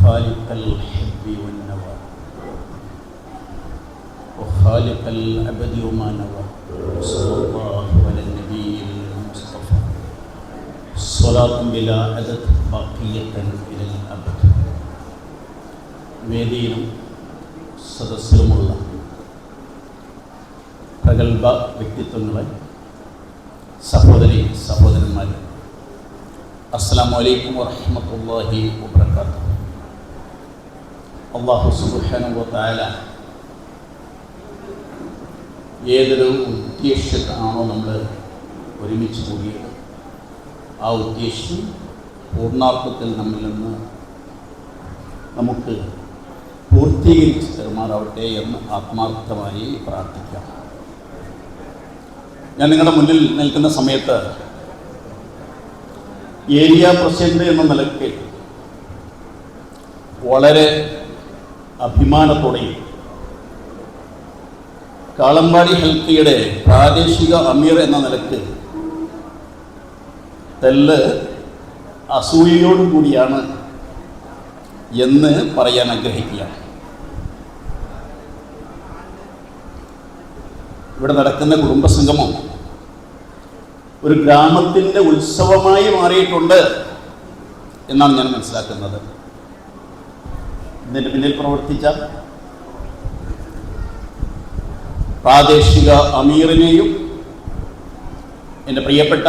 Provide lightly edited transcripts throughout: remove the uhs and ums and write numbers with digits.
خالق الحب والنوى وخالق العبد وما نوى صلى الله على النبي المصطفى صلاة بلا عدد باقية إلى الأبد. വേദിയിലും സദസ്സിലുമുള്ള പ്രഗത്ഭ വ്യക്തിത്വങ്ങളെ, സഹോദരി സഹോദരന്മാരെ, അസ്സലാമു അലൈക്കും വറഹ്മത്തുള്ളാഹി വബറകാതുഹു. അല്ലാഹു സുബ്ഹാനഹു വ തആല ഏതൊരു ഉദ്ദേശത്താണോ നമ്മൾ ഒരുമിച്ച് കൂടിയത്, ആ ഉദ്ദേശം പൂർണ്ണാർത്ഥത്തിൽ നമ്മിൽ നിന്ന് നമുക്ക് പൂർത്തീകരിച്ച് തരുമാറാവട്ടെ എന്ന് ആത്മാർത്ഥമായി പ്രാർത്ഥിക്കാം. ഞാൻ നിങ്ങളുടെ മുന്നിൽ നിൽക്കുന്ന സമയത്ത് ഏരിയ പ്രസിഡന്റ് എന്ന നിലയ്ക്ക് വളരെ അഭിമാനത്തോടെയും കാളമ്പാടി ഹെൽത്തിയുടെ പ്രാദേശിക അമീർ എന്ന നിലയ്ക്ക് തെല്ല് അസൂയയോടുകൂടിയാണ് എന്ന് പറയാൻ ആഗ്രഹിക്കുകയാണ്. ഇവിടെ നടക്കുന്ന കുടുംബസംഗമം ഒരു ഗ്രാമത്തിൻ്റെ ഉത്സവമായി മാറിയിട്ടുണ്ട് എന്നാണ് ഞാൻ മനസ്സിലാക്കുന്നത്. ഇതിൻ്റെ പിന്നിൽ പ്രവർത്തിച്ച പ്രാദേശിക അമീറിനെയും എൻ്റെ പ്രിയപ്പെട്ട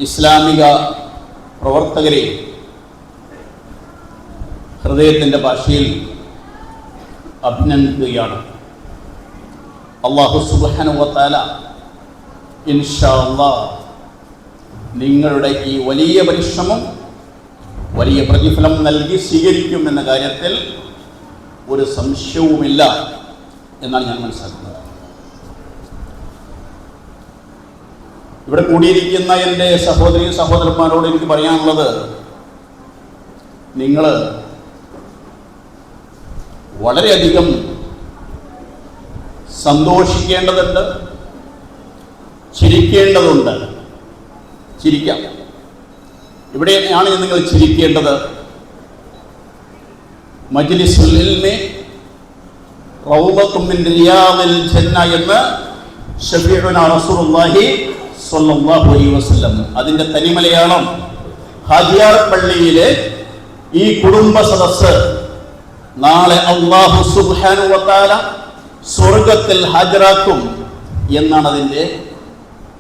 ഇസ്ലാമിക പ്രവർത്തകരെയും ഹൃദയത്തിൻ്റെ ഭാഷയിൽ അഭിനന്ദിക്കുകയാണ്. അല്ലാഹു സുബ്ഹാനഹു വ തആല ഇൻഷാ അല്ലാഹ് നിങ്ങളുടെ ഈ വലിയ പരിശ്രമം വലിയ പ്രതിഫലം നൽകി സ്വീകരിക്കും എന്ന കാര്യത്തിൽ ഒരു സംശയവുമില്ല എന്നാണ് ഞാൻ മനസ്സിലാക്കുന്നത്. ഇവിടെ കൂടിയിരിക്കുന്ന എൻ്റെ സഹോദരി സഹോദരന്മാരോട് എനിക്ക് പറയാനുള്ളത്, നിങ്ങൾ വളരെയധികം സന്തോഷിക്കേണ്ടതുണ്ട്, ചിരിക്കേണ്ടതുണ്ട്. ചിരിക്കാം. ഇവിടെയാണ് നിങ്ങൾ ചിരിക്കേണ്ടത്. മജ്ലിസുൽ ഇൽമി റൗളത്തും മിൻ റിയാദിൽ ജന്ന എന്ന് ശഫീഉനാ റസൂലുള്ളാഹി സ്വല്ലല്ലാഹു അലൈഹി വസല്ലം. അതിൻ്റെ തനിമലയാളം ഹാജിയാർ പള്ളിയിലെ ഈ കുടുംബ സദസ്സ് നാളെ അല്ലാഹു സുബ്ഹാനഹു വ തആല സ്വർഗത്തിൽ ഹാജരാക്കും എന്നാണ് അതിൻ്റെ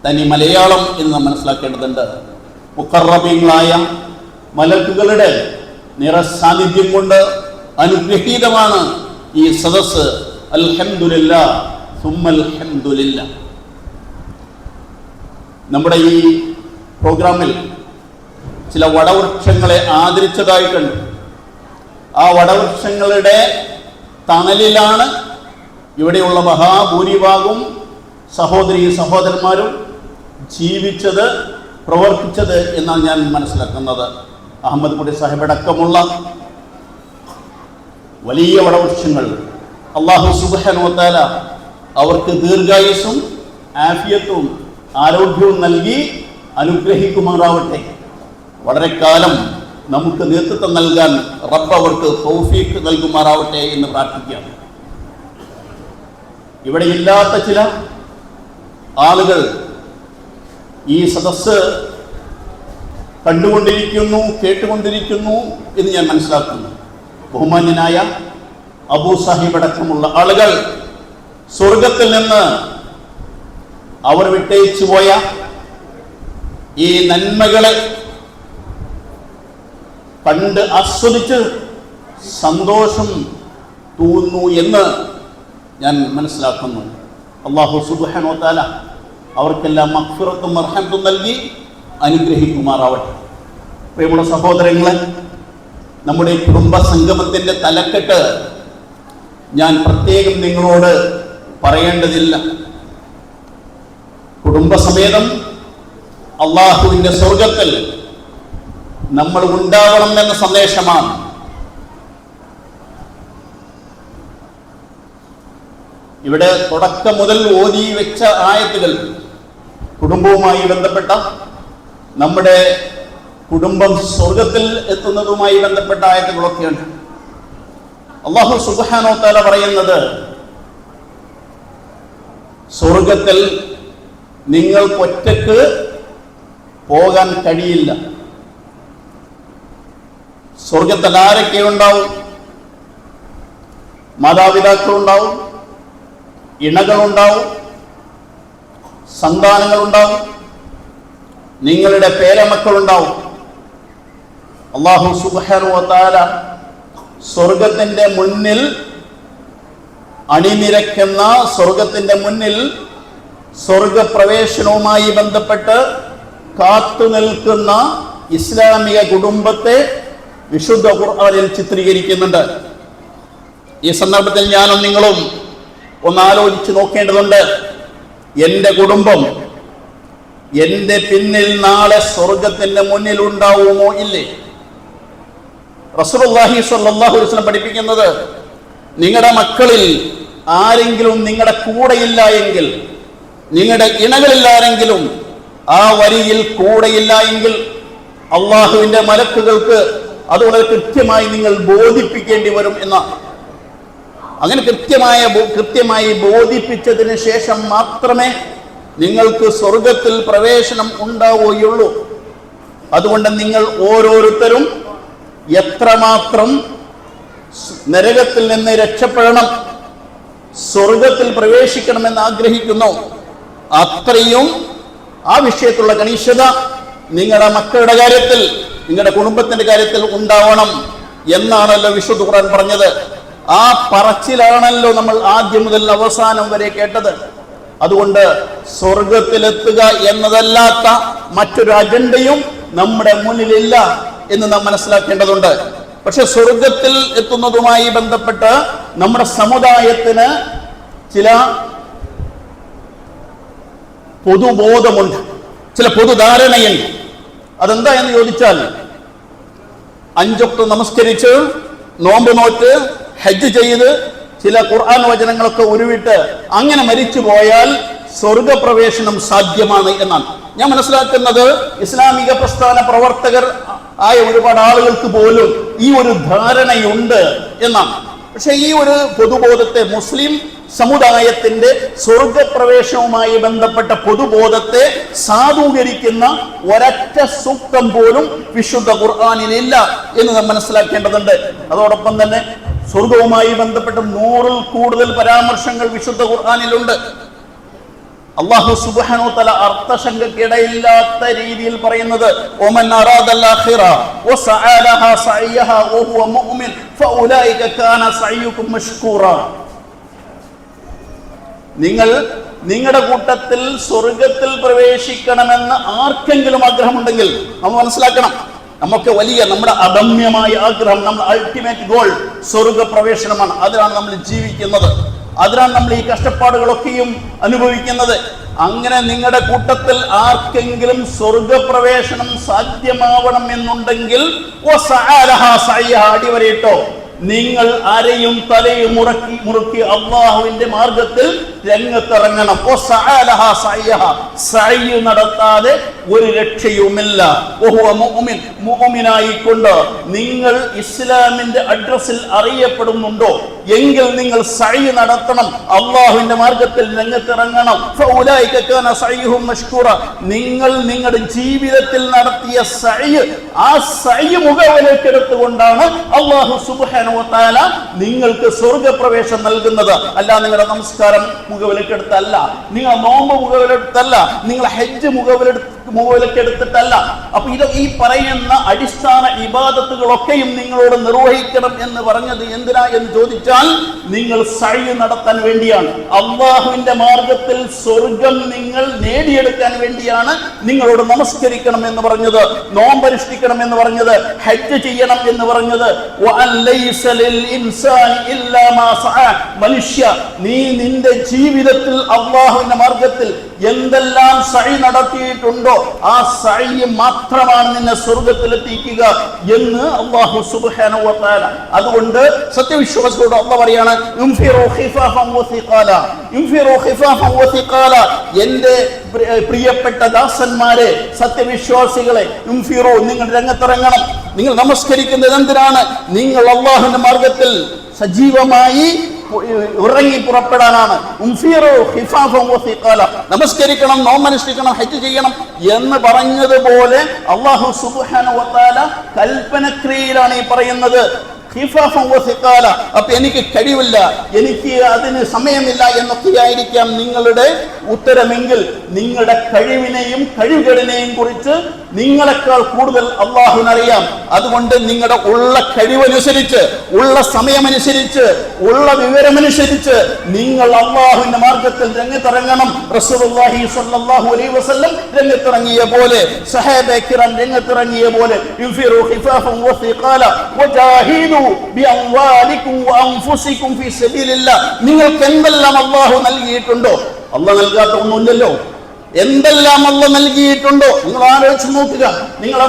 തനി മലയാളം എന്ന് മനസ്സിലാക്കേണ്ടതുണ്ട്. മുഖറബീങ്ങളായ മലക്കുകളുടെ നിറസാന്നിധ്യം കൊണ്ട് അനുഗ്രഹീതമാണ് ഈ സദസ്സ്. അൽഹംദുലില്ലാഹ് സുമ്മൽ ഹംദുലില്ലാഹ്. നമ്മുടെ ഈ പ്രോഗ്രാമിൽ ചില വടവൃക്ഷങ്ങളെ ആദരിച്ചതായിട്ടുണ്ട്. ആ വടവൃക്ഷങ്ങളുടെ തണലിലാണ് ഇവിടെയുള്ള മഹാഭൂരിഭാഗം സഹോദരി സഹോദരന്മാരും ജീവിച്ചത്, പ്രവർത്തിച്ചത് എന്നാണ് ഞാൻ മനസ്സിലാക്കുന്നത്. അഹമ്മദ് കുട്ടി സാഹിബ് അടക്കമുള്ള വലിയ വടവൃക്ഷങ്ങൾ അല്ലാഹു സുബ്ഹാനഹു വ തആല അവർക്ക് ദീർഘായുസ്സും ആഫിയത്തും ആരോഗ്യവും നൽകി അനുഗ്രഹിക്കുമാറാവട്ടെ. വളരെ കാലം നമുക്ക് നേതൃത്വം നൽകാൻ റബ്ബ് അവർക്ക് തൗഫീഖ് നൽകുമാറാവട്ടെ എന്ന് പ്രാർത്ഥിക്കുകയാണ്. ഇവിടെ ഇല്ലാത്ത ചില ആളുകൾ ഈ സദസ്സ് കണ്ടുകൊണ്ടിരിക്കുന്നു, കേട്ടുകൊണ്ടിരിക്കുന്നു എന്ന് ഞാൻ മനസ്സിലാക്കുന്നു. ബഹുമാന്യനായ അബൂ സാഹിബ് അടക്കമുള്ള ആളുകൾ സ്വർഗത്തിൽ നിന്ന് അവർ വിട്ടയച്ചു പോയ ഈ നന്മകളെ കണ്ട് ആസ്വദിച്ച് സന്തോഷം തോന്നുന്നു എന്ന് ഞാൻ മനസ്സിലാക്കുന്നു. അല്ലാഹു സുബ്ഹാനഹു വ തആല അവർക്കെല്ലാം മഗ്ഫിറത്തും മർഹമത്തും നൽകി അനുഗ്രഹിക്കുമാറാവട്ടെ. പ്രിയമുള്ള സഹോദരങ്ങളെ, നമ്മുടെ കുടുംബ സംഗമത്തിൻ്റെ തലക്കെട്ട് ഞാൻ പ്രത്യേകം നിങ്ങളോട് പറയേണ്ടതില്ല. കുടുംബസമേതം അല്ലാഹുവിൻ്റെ സ്വർഗത്തിൽ നമ്മൾ ഉണ്ടാകണം എന്ന സന്ദേശമാണ്. ഇവിടെ തുടക്കം മുതൽ ഓതി വെച്ച ആയത്തുകൾ കുടുംബവുമായി ബന്ധപ്പെട്ട നമ്മുടെ കുടുംബം സ്വർഗത്തിൽ എത്തുന്നതുമായി ബന്ധപ്പെട്ട ആയത്തുകളൊക്കെയുണ്ട്. അല്ലാഹു സുബ്ഹാനഹു വ തആല പറയുന്നത്, സ്വർഗത്തിൽ നിങ്ങൾക്ക് ഒറ്റക്ക് പോകാൻ കഴിയില്ല. സ്വർഗത്തിൽ ആരൊക്കെ ഉണ്ടാവും? മാതാപിതാക്കളുണ്ടാവും, ഇണകളുണ്ടാവും, സന്താനങ്ങളുണ്ടാവും, നിങ്ങളുടെ പേരമക്കളുണ്ടാവും. അല്ലാഹു സുബ്ഹാനഹു വ തആല സ്വർഗത്തിന്റെ മുന്നിൽ അണിനിരക്കുന്ന, സ്വർഗത്തിന്റെ മുന്നിൽ സ്വർഗപ്രവേശനവുമായി ബന്ധപ്പെട്ട് കാത്തു നിൽക്കുന്ന ഇസ്ലാമിക കുടുംബത്തെ വിശുദ്ധ ഖുർആനിൽ ചിത്രീകരിക്കുന്നുണ്ട്. ഈ സന്ദർഭത്തിൽ ഞാനും നിങ്ങളും ഒന്ന് ആലോചിച്ച് നോക്കേണ്ടതുണ്ട്. എൻ്റെ കുടുംബം എൻ്റെ പിന്നിൽ നാളെ സ്വർഗത്തിന്റെ മുന്നിൽ ഉണ്ടാവുമോ ഇല്ലേ? റസൂലുള്ളാഹി സ്വല്ലല്ലാഹു അലൈഹി വസല്ലം പഠിപ്പിക്കുന്നത്, നിങ്ങളുടെ മക്കളിൽ ആരെങ്കിലും നിങ്ങളുടെ കൂടെയില്ല എങ്കിൽ, നിങ്ങളുടെ ഇണകളില്ലാരെങ്കിലും ആ വരിയിൽ കൂടെയില്ല എങ്കിൽ അള്ളാഹുവിന്റെ മലക്കുകൾക്ക് അത് വളരെ കൃത്യമായി നിങ്ങൾ ബോധിപ്പിക്കേണ്ടി വരും എന്നാണ്. അങ്ങനെ കൃത്യമായി ബോധിപ്പിച്ചതിന് ശേഷം മാത്രമേ നിങ്ങൾക്ക് സ്വർഗത്തിൽ പ്രവേശനം ഉണ്ടാവുകയുള്ളൂ. അതുകൊണ്ട് നിങ്ങൾ ഓരോരുത്തരും എത്രമാത്രം നരകത്തിൽ നിന്ന് രക്ഷപ്പെടണം, സ്വർഗത്തിൽ പ്രവേശിക്കണമെന്ന് ആഗ്രഹിക്കുന്നു, അത്രയും ആ വിഷയത്തിലുള്ള കണിശത നിങ്ങളുടെ മക്കളുടെ കാര്യത്തിൽ, നിങ്ങളുടെ കുടുംബത്തിന്റെ കാര്യത്തിൽ ഉണ്ടാവണം എന്നാണല്ലോ വിശുദ്ധ ഖുർആൻ പറഞ്ഞത്. ആ പറച്ചിലാണല്ലോ നമ്മൾ ആദ്യം മുതൽ അവസാനം വരെ കേട്ടത്. അതുകൊണ്ട് സ്വർഗത്തിലെത്തുക എന്നതല്ലാത്ത മറ്റൊരു അജണ്ടയും നമ്മുടെ മുന്നിലില്ല എന്ന് നാം മനസ്സിലാക്കേണ്ടതുണ്ട്. പക്ഷെ സ്വർഗത്തിൽ എത്തുന്നതുമായി ബന്ധപ്പെട്ട് നമ്മുടെ സമുദായത്തിന് ചില പൊതുബോധമുണ്ട്, ചില പൊതുധാരണയുണ്ട്. അതെന്താ എന്ന് ചോദിച്ചാൽ, 5 വക്ത് നമസ്കരിച്ച്, നോമ്പ് നോറ്റ്, ഹജ്ജ് ചെയ്ത്, ചില ഖുർആൻ വചനങ്ങളൊക്കെ ഉരുവിട്ട് അങ്ങനെ മരിച്ചു പോയാൽ സ്വർഗപ്രവേശനം സാധ്യമാണ് എന്നാണ് ഞാൻ മനസ്സിലാക്കുന്നത്. ഇസ്ലാമിക പ്രസ്ഥാന പ്രവർത്തകർ ആയ ഒരുപാട് ആളുകൾക്ക് പോലും ഈ ഒരു ധാരണയുണ്ട് എന്നാണ്. പക്ഷെ ഈ ഒരു പൊതുബോധത്തെ, മുസ്ലിം സമുദായത്തിന്റെ സ്വർഗപ്രവേശനവുമായി ബന്ധപ്പെട്ട പൊതുബോധത്തെ സാധൂകരിക്കുന്ന ഒരൊറ്റ സൂക്തം പോലും വിശുദ്ധ ഖുർആനിലില്ല എന്ന് നാം മനസ്സിലാക്കേണ്ടതുണ്ട്. അതോടൊപ്പം തന്നെ സ്വർഗവുമായി ബന്ധപ്പെട്ട 100-ൽ കൂടുതൽ പരാമർശങ്ങൾ വിശുദ്ധ ഖുർആനിലുണ്ട്. അല്ലാഹു സുബ്ഹാനഹു വ തആല അർത്ഥശങ്കയ്ക്കിടയില്ലാത്ത രീതിയിൽ പറയുന്നത്, ഒമൻ അറാദൽ ആഖിറ വസഅ ലഹാ സഅയഹാ വഹുവ മുഅ്മിൻ ഫഉലൈക കാന സഅയുകും മഷ്കൂറ. നിങ്ങളുടെ കൂട്ടത്തിൽ സ്വർഗത്തിൽ പ്രവേശിക്കണമെന്ന് ആർക്കെങ്കിലും ആഗ്രഹമുണ്ടെങ്കിൽ നമ്മൾ മനസ്സിലാക്കണം, നമുക്ക് വലിയ, നമ്മുടെ അദമ്യമായ ആഗ്രഹം, നമ്മുടെ അൾട്ടിമേറ്റ് ഗോൾ സ്വർഗപ്രവേശനമാണ്. അതിലാണ് നമ്മൾ ജീവിക്കുന്നത്, അതിനാണ് നമ്മൾ ഈ കഷ്ടപ്പാടുകളൊക്കെയും അനുഭവിക്കുന്നത്. അങ്ങനെ നിങ്ങളുടെ കൂട്ടത്തിൽ ആർക്കെങ്കിലും സ്വർഗപ്രവേശനം സാധ്യമാവണം എന്നുണ്ടെങ്കിൽ അടിവരയിട്ടോ, നിങ്ങൾ അരയും തലയും മുറുക്കി അള്ളാഹുവിന്റെ മാർഗത്തിൽ രംഗത്തിറങ്ങണം. സഅയ് നടത്താതെ ഒരു രക്ഷയുമില്ല. മുഅ്മിനായിക്കൊണ്ട് നിങ്ങൾ ഇസ്ലാമിന്റെ അഡ്രസ്സിൽ അറിയപ്പെടുന്നുണ്ടോ എങ്കിൽ നിങ്ങൾ സഅയ് നടത്തണം, അള്ളാഹുവിന്റെ മാർഗത്തിൽ രംഗത്തിറങ്ങണം. ഫഉലൈക കാന സഅയ്യുഹും മഷ്കൂറ. നിങ്ങൾ നിങ്ങളുടെ ജീവിതത്തിൽ നടത്തിയ സഅയ്, ആ സഅയ് മുഖവിലക്കെടുത്തുകൊണ്ടാണ് അല്ലാഹു സുബ്ഹാനഹു വ തആല നിങ്ങൾക്ക് സ്വർഗപ്രവേശനം നൽകുന്നത്. അല്ല നിങ്ങളുടെ നമസ്കാരം മുഖവിലക്കെടുത്തല്ല, നിങ്ങൾ നോമ്പ് മുഖവിലെടുത്തല്ല, നിങ്ങൾ ഹജ്ജ് മുഖവിലക്കെടുത്തിട്ടല്ല. അപ്പൊ ഈ പറയുന്ന അടിസ്ഥാന ഇബാദത്തുകളൊക്കെയും നിങ്ങളോട് നിർവഹിക്കണം എന്ന് പറഞ്ഞത് എന്തിനാ എന്ന് ചോദിച്ചാൽ, നിങ്ങൾ സഅയ് നടത്താൻ വേണ്ടിയാണ്. അള്ളാഹുവിന്റെ മാർഗത്തിൽ സ്വർഗം നിങ്ങൾ നേടിയെടുക്കാൻ വേണ്ടിയാണ് നിങ്ങളോട് നമസ്കരിക്കണം എന്ന് പറഞ്ഞത്, നോമ്പനുഷ്ഠിക്കണം എന്ന് പറഞ്ഞത്, ഹജ്ജ് ചെയ്യണം എന്ന് പറഞ്ഞത്. മനുഷ്യ, നീ നിന്റെ ജീവിതത്തിൽ അള്ളാഹുവിന്റെ മാർഗത്തിൽ എന്തെല്ലാം സഅയ് നടത്തിയിട്ടുണ്ടോ ആ സഅയ് മാത്രമാണ് നിന്നെ സ്വർഗ്ഗത്തിലെത്തിക്കുക എന്ന് അല്ലാഹു സുബ്ഹാനഹു വ തആല. അതുകൊണ്ട് സത്യവിശ്വാസികളോട് അല്ലാഹു പറയാണ് ഇൻഫിറു ഖിഫാഫൻ വസിഖാല, ഇൻഫിറു ഖിഫാഫൻ വസിഖാല. എൻ്റെ പ്രിയപ്പെട്ട ദാസന്മാരെ, സത്യവിശ്വാസികളെ, ഇൻഫിറു, നിങ്ങൾ രംഗത്തിറങ്ങണം. നിങ്ങൾ നമസ്കരിക്കുന്നത് എന്തിനാണ്? നിങ്ങൾ അല്ലാഹുവിന്റെ മാർഗത്തിൽ സജീവമായി ഇറങ്ങി പുറപ്പെടാനാണ്. നമസ്കരിക്കണം, നോമ്പനുഷ്ഠിക്കണം, ഹജ്ജ് ചെയ്യണം എന്ന് പറഞ്ഞതുപോലെ അല്ലാഹു സുബ്ഹാനഹു വ തആല കൽപ്പനക്രിയയിലാണ് ഈ പറയുന്നത്. അപ്പൊ എനിക്ക് കഴിവില്ല, എനിക്ക് അതിന് സമയമില്ല എന്നൊക്കെയായിരിക്കാം നിങ്ങളുടെ ഉത്തരമെങ്കിൽ നിങ്ങളുടെ കഴിവിനെയും കഴിവുകളിനെയും കുറിച്ച് നിങ്ങളെക്കാൾ കൂടുതൽ അല്ലാഹുവിനറിയാം. അതുകൊണ്ട് നിങ്ങളുടെ ഉള്ള കഴിവനുസരിച്ച്, ഉള്ള സമയമനുസരിച്ച്, ഉള്ള വിവരമനുസരിച്ച് നിങ്ങൾ അല്ലാഹുവിന്റെ മാർഗത്തിൽ രംഗത്തിറങ്ങണം. റസൂലുള്ളാഹി സ്വല്ലല്ലാഹു അലൈഹി വസല്ലം രംഗത്തിറങ്ങിയ പോലെ, സഹാബയെ കിറാം രംഗത്തിറങ്ങിയ പോലെ, യുൻഫിറു ഖിഫാഫൻ വസിഖാല വജാഹിദു ബിഅംവാലികും വഅൻഫുസികും ഫീ സബീലില്ലാഹ്. നിങ്ങൾക്ക് എന്തെല്ലാം അല്ലാഹു നൽകിയിട്ടുണ്ടോ, അല്ലാഹു നൽകാത്ത ഒന്നുമില്ലല്ലോ. എന്തെല്ലാം അല്ലാഹു നൽകിയിട്ടുണ്ടോ നിങ്ങൾ ആലോചിച്ച് നോക്കുക. നിങ്ങളുടെ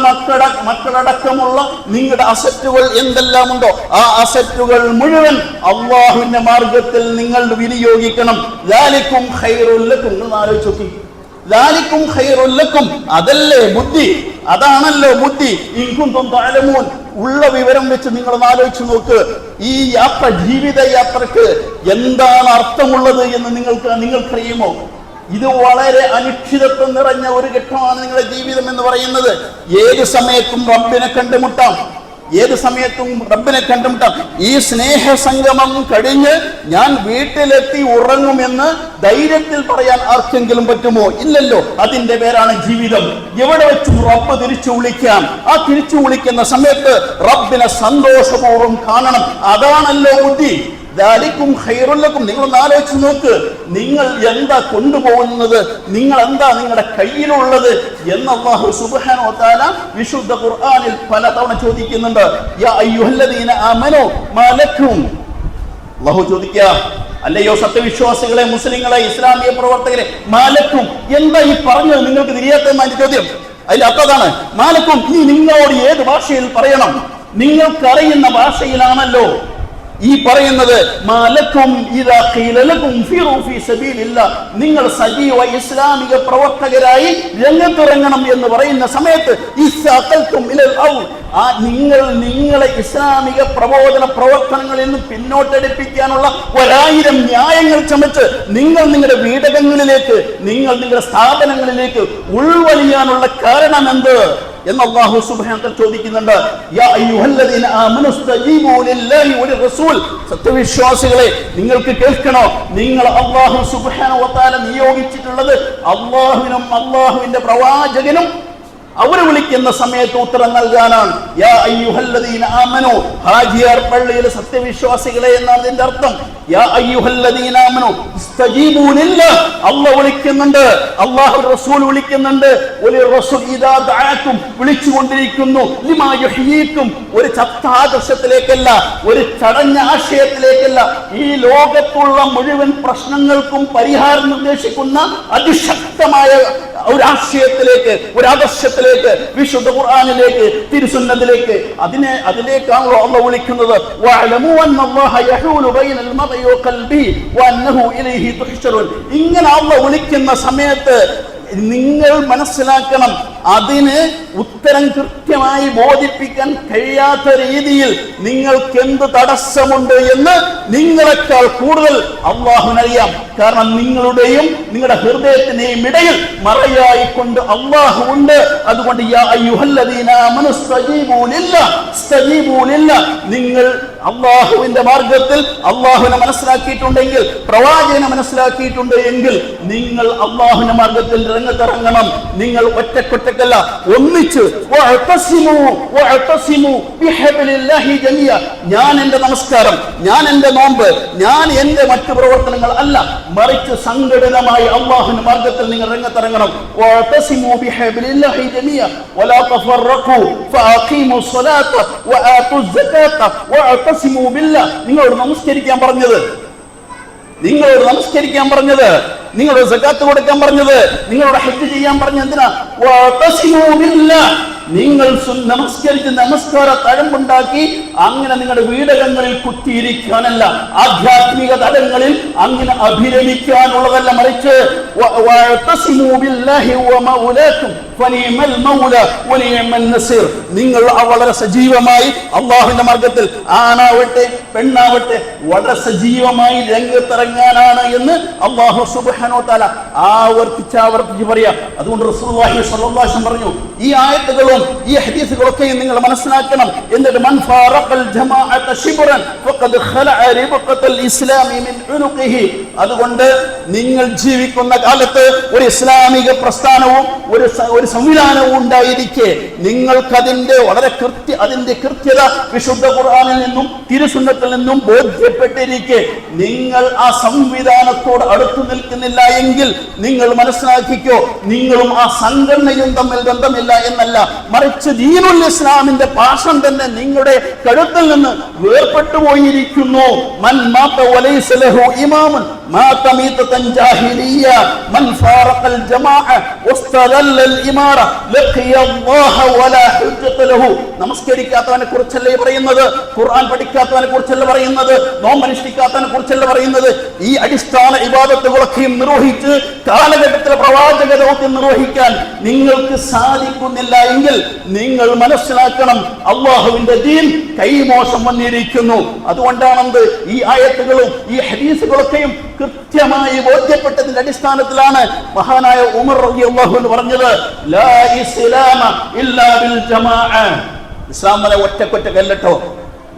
മക്കളടക്കമുള്ള നിങ്ങളുടെ അസറ്റുകൾ എന്തെല്ലാം ഉണ്ടോ ആ അസറ്റുകൾ മുഴുവൻ അല്ലാഹുവിന്റെ മാർഗത്തിൽ നിങ്ങൾ വിനിയോഗിക്കണം. ദാലികും ഖൈറുൽ ലക്കും. നിങ്ങൾ ആലോചിച്ച് നോക്കി, ദാലികും ഖൈറുൽ ലക്കും, അതല്ലേ ബുദ്ധി, അതാണല്ലോ ബുദ്ധി. ഇൻ കുൻതും തഅലമൂൻ, ഉള്ള വിവരം വെച്ച് നിങ്ങൾ ആലോചിച്ച് നോക്ക്. ഈ യാത്ര, ജീവിത യാത്രക്ക് എന്താണ് അർത്ഥമുള്ളത് എന്ന് നിങ്ങൾക്കറിയുമോ? ഇത് വളരെ അനിശ്ചിതത്വം നിറഞ്ഞ ഒരു ഘട്ടമാണ് നിങ്ങളുടെ ജീവിതം എന്ന് പറയുന്നത്. ഏത് സമയത്തും റബ്ബിനെ കണ്ടുമുട്ടാം, ഏത് സമയത്തും റബ്ബിനെ കണ്ടുമുട്ടാം. ഈ സ്നേഹ സംഗമം കഴിഞ്ഞ് ഞാൻ വീട്ടിലെത്തി ഉറങ്ങുമെന്ന് ധൈര്യത്തിൽ പറയാൻ ആർക്കെങ്കിലും പറ്റുമോ? ഇല്ലല്ലോ. അതിന്റെ പേരാണ് ജീവിതം. എവിടെ വെച്ചും റബ്ബ് തിരിച്ചു വിളിക്കാം. ആ തിരിച്ചു വിളിക്കുന്ന സമയത്ത് റബ്ബിനെ സന്തോഷപൂർവ്വം കാണണം. അതാണല്ലോ ബുദ്ധി. ദാലികും ഖൈറുൽ ലക്കും. നിങ്ങളൊന്ന് ആലോചിച്ച് നോക്ക്, നിങ്ങൾ എന്താ കൊണ്ടുപോകുന്നത്, നിങ്ങൾ എന്താ നിങ്ങളുടെ കയ്യിലുള്ളത് എന്ന് അല്ലാഹു സുബ്ഹാനഹു വ തആല വിശുദ്ധ ഖുർആനിൽ പലതവണ ചോദിക്കുന്നുണ്ട്. യാ അയ്യുഹല്ലദീന ആമനൂ മാ ലക്കും. അല്ലാഹു ചോദിക്കുക, അല്ലയോ സത്യവിശ്വാസികളെ, മുസ്ലിങ്ങളെ, ഇസ്ലാമിക പ്രവർത്തകരെ, മാലക്കും, എന്താ ഈ പറഞ്ഞത് നിങ്ങൾക്ക് തിരിയാത്ത ചോദ്യം. അതിൽ അതാണ് മാലക്കും. ഇനി നിങ്ങളോട് ഏത് ഭാഷയിൽ പറയണം? നിങ്ങൾക്കറിയുന്ന ഭാഷയിലാണല്ലോ ഈ പറയുന്നത്. മാലക്കും ഇദാ ഖീല ലക്കും ഫിറു ഫീ സബീലില്ലാഹ്, നിങ്ങൾ സജീവ ഇസ്ലാമിക പ്രവർത്തകരായി രംഗത്തിറങ്ങണം എന്ന് പറയുന്ന സമയത്ത് ഇസ്തഖൽതും ഇലൽ ഔ, നിങ്ങളെ ഇസ്ലാമിക പ്രബോധന പ്രവർത്തനങ്ങളിൽ നിന്ന് പിന്നോട്ടടിപ്പിക്കാനുള്ള 1000 ന്യായങ്ങൾ ചമച്ച് നിങ്ങൾ നിങ്ങളുടെ വീടകങ്ങളിലേക്ക്, നിങ്ങൾ നിങ്ങളുടെ സ്ഥാപനങ്ങളിലേക്ക് ഉൾവലിയാനുള്ള കാരണം എന്ത് എന്ന് അല്ലാഹു സുബ്ഹാനഹു വ തആല ചോദിക്കുന്നുണ്ട്. യാ അയ്യുഹല്ലദീന ആമനു സ്തജീബു ലില്ലാഹി വലിറസൂൽ. സത്യവിശ്വാസികളെ, നിങ്ങൾക്ക് കേൾക്കണോ, നിങ്ങൾ അല്ലാഹു സുബ്ഹാനഹു വ തആല നിയോഗിച്ചിട്ടുള്ളത് അല്ലാഹുവിനും അല്ലാഹുവിന്റെ പ്രവാചകനും അവർ വിളിക്കുന്ന സമയത്ത് ഉത്തരം നൽകാനാണ്. യാ അയ്യുഹല്ലദീന ആമനു, ഹാജിയാർ പള്ളിയിലെ സത്യവിശ്വാസികളെ എന്നാണ് ഇതിന്റെ അർത്ഥം. യാ അയ്യുഹല്ലദീന ആമനു ഇസ്തജീബു ലില്ലാഹ്, അല്ലാഹു വിളിക്കുന്നുണ്ട്, അല്ലാഹു റസൂൽ വിളിക്കുന്നുണ്ട്. വലി റസൂൽ ഇദാ ദഅഅകും, വിളിച്ചുകൊണ്ടിരിക്കുന്നു. ലിമാ യുഹ്യീകും, ഒരു ചത്ത ആദർശത്തിലേക്കല്ല, ഒരു ചടഞ്ഞ ആശയത്തിലേക്കല്ല, ഈ ലോകത്തുള്ള മുഴുവൻ പ്രശ്നങ്ങൾക്കും പരിഹാരം നിർദ്ദേശിക്കുന്ന അതിശക്തമായ ഒരു ആശയത്തിലേക്ക്, ഒരു ആദർശത്തിലേക്ക്, വിശുദ്ധ ഖുർആനിലേക്ക്, തിരുസുന്നത്തിലേക്ക്, അതിലേക്കാണല്ലോ അല്ലാഹു വിളിക്കുന്നത്. വഅലമു അന്നല്ലാഹ യഹൂലു ബൈനൽ മർഇ വഖൽബിഹി വഅന്നഹു ഇലൈഹി തുഹ്ശറൂൻ. ഇങ്ങനെ അല്ലാഹു വിളിക്കുന്ന സമയത്ത് നിങ്ങൾ മനസ്സിലാക്കണം, അതിന് ഉത്തരം കൃത്യമായി ബോധിപ്പിക്കാൻ കഴിയാത്ത രീതിയിൽ നിങ്ങൾക്ക് എന്ത് തടസ്സമുണ്ട് എന്ന് നിങ്ങളെക്കാൾ കൂടുതൽ അല്ലാഹുവിനറിയാം. കാരണം നിങ്ങളുടെയും നിങ്ങളുടെ ഹൃദയത്തിന്റെയും ഇടയിൽ മറയായിക്കൊണ്ട് അല്ലാഹു ഉണ്ട്. അതുകൊണ്ട് യാ അയ്യുഹല്ലദീന ആമനു സ്തജീബു ലില്ലാഹ്, സ്തജീബു ലില്ലാഹ്, നിങ്ങൾ അല്ലാഹുവിന്റെ മാർഗത്തിൽ അല്ലാഹുവിനെ മനസ്സിലാക്കിയിട്ടുണ്ടെങ്കിൽ, പ്രവാചകനെ മനസ്സിലാക്കിയിട്ടുണ്ട് എങ്കിൽ നിങ്ങൾ അല്ലാഹുവിന്റെ മാർഗത്തിൽ രംഗത്തിറങ്ങണം. നിങ്ങൾ ഒറ്റക്കൊറ്റക്കല്ല, ഒന്നിച്ച്. ഞാൻ എന്റെ നമസ്കാരം, ഞാൻ എന്റെ നോമ്പ്, ഞാൻ എന്റെ മറ്റു പ്രവർത്തനങ്ങൾ അല്ല, മറിച്ച് സംഘടിതമായി അല്ലാഹുവിന്റെ മാർഗത്തിൽ നിങ്ങൾ രംഗത്തിറങ്ങണം. നിങ്ങളോട് നമസ്കരിക്കാൻ പറഞ്ഞത് നിങ്ങളോട് സകാത്ത് കൊടുക്കാൻ പറഞ്ഞത്, നിങ്ങളോട് ഹജ്ജ് ചെയ്യാൻ പറഞ്ഞത് എന്തിനാ? നിങ്ങൾ നമസ്കരിച്ച് നമസ്കാര തഴമ്പുണ്ടാക്കി അങ്ങനെ നിങ്ങളുടെ വീടകങ്ങളിൽ കുത്തിയിരിക്കാനല്ല, ആധ്യാത്മിക തലങ്ങളിൽ അങ്ങനെ അഭിരമിക്കാനുള്ളതല്ല, മറിച്ച് നിങ്ങൾ വളരെ സജീവമായി അള്ളാഹുവിന്റെ മാർഗത്തിൽ ആണാവട്ടെ പെണ്ണാവട്ടെ വളരെ സജീവമായി രംഗത്തിറങ്ങാനാണ് എന്ന് അള്ളാഹു സുബ്ഹാനഹു വ തആല ആവർത്തിച്ച് പറയാ. അതുകൊണ്ട് റസൂലുള്ളാഹി സ്വല്ലല്ലാഹു അലൈഹി വസല്ലം പറഞ്ഞു, ഈ ആയത്തുകളും ഈ ഹദീസുകളൊക്കെ നിങ്ങൾ മനസ്സിലാക്കണം. എന്നിട്ട് മൻ ഫാറഖൽ ജമാഅത ശിബ്റൻ ഫഖദ് ഖലഅ റിബഖത്തൽ ഇസ്ലാമി മിൻ ഉനുഖിഹി. അതുകൊണ്ട് നിങ്ങൾ ജീവിക്കുന്ന കാലത്ത് ഒരു ഇസ്ലാമിക പ്രസ്ഥാനവും ഒരു സംവിധാനവും ഉണ്ടായിരിക്കെ നിങ്ങൾക്കതിന്റെ അതിന്റെ കൃത്യത വിശുദ്ധ ഖുർആനിൽ നിന്നും തിരുസുന്നത്തിൽ നിന്നും ബോധ്യപ്പെട്ടിരിക്കെ നിങ്ങൾ ആ സംവിധാനത്തോട് അടുത്തു നിൽക്കുന്നില്ല എങ്കിൽ നിങ്ങൾ മനസ്സിലാക്കിക്കോ, നിങ്ങളും ആ സംഘടനയും തമ്മിൽ ബന്ധമില്ല എന്നല്ല, മറിച്ച് ദീനുൽ ഇസ്ലാമിന്റെ പാഷം തന്നെ നിങ്ങളുടെ കഴുത്തിൽ നിന്ന് വേർപെട്ടു പോയിരിക്കുന്നു. മൻ മാത വലൈസ ലഹു ഇമാമുൻ മാത മീതതൻ ജാഹിലിയ്യ മൻ ഫാറഖൽ ജമാഅ വസ്തലൽ ഇമാറ ലഖിയ അല്ലാഹ വലാ ഹുജ്ജത ലഹു. നമസ്കരിക്കാത്തവനെ കുറിച്ചല്ലേ പറയുന്നത്, ഖുർആൻ പഠിക്കാത്തവനെ കുറിച്ചല്ല പറയുന്നത്, നോമ്പനുഷ്ഠിക്കാത്തവനെ കുറിച്ചല്ല പറയുന്നത്. ഈ അടിസ്ഥാന ഇബാദത്തുകളൊക്കെയും നിർവഹിച്ച് കാലഘട്ടത്തിലെ പ്രവാചക ദൗത്യം നിർവഹിക്കാൻ നിങ്ങൾക്ക് സാധിക്കുന്നില്ല എങ്കിൽ നിങ്ങൾ മനസ്സിലാക്കണം, അള്ളാഹുവിന്റെ ദീൻ കൈമോശം വന്നിരിക്കുന്നു. അതുകൊണ്ടാണെന്ത് ഈ ആയത്തുകളും ഈ ഹദീസുകളൊക്കെയും കൃത്യമായി ബോധ്യപ്പെട്ടതിന്റെ അടിസ്ഥാനത്തിലാണ് മഹാനായ ഉമർ റളിയല്ലാഹു അൻഹു പറഞ്ഞത്, ലാ ഇസ്ലാമ ഇല്ലാ ബിൽ ജമാഅ. ഇസ്ലാം വല ഒറ്റക്കൊറ്റക്കല്ലട്ടോ.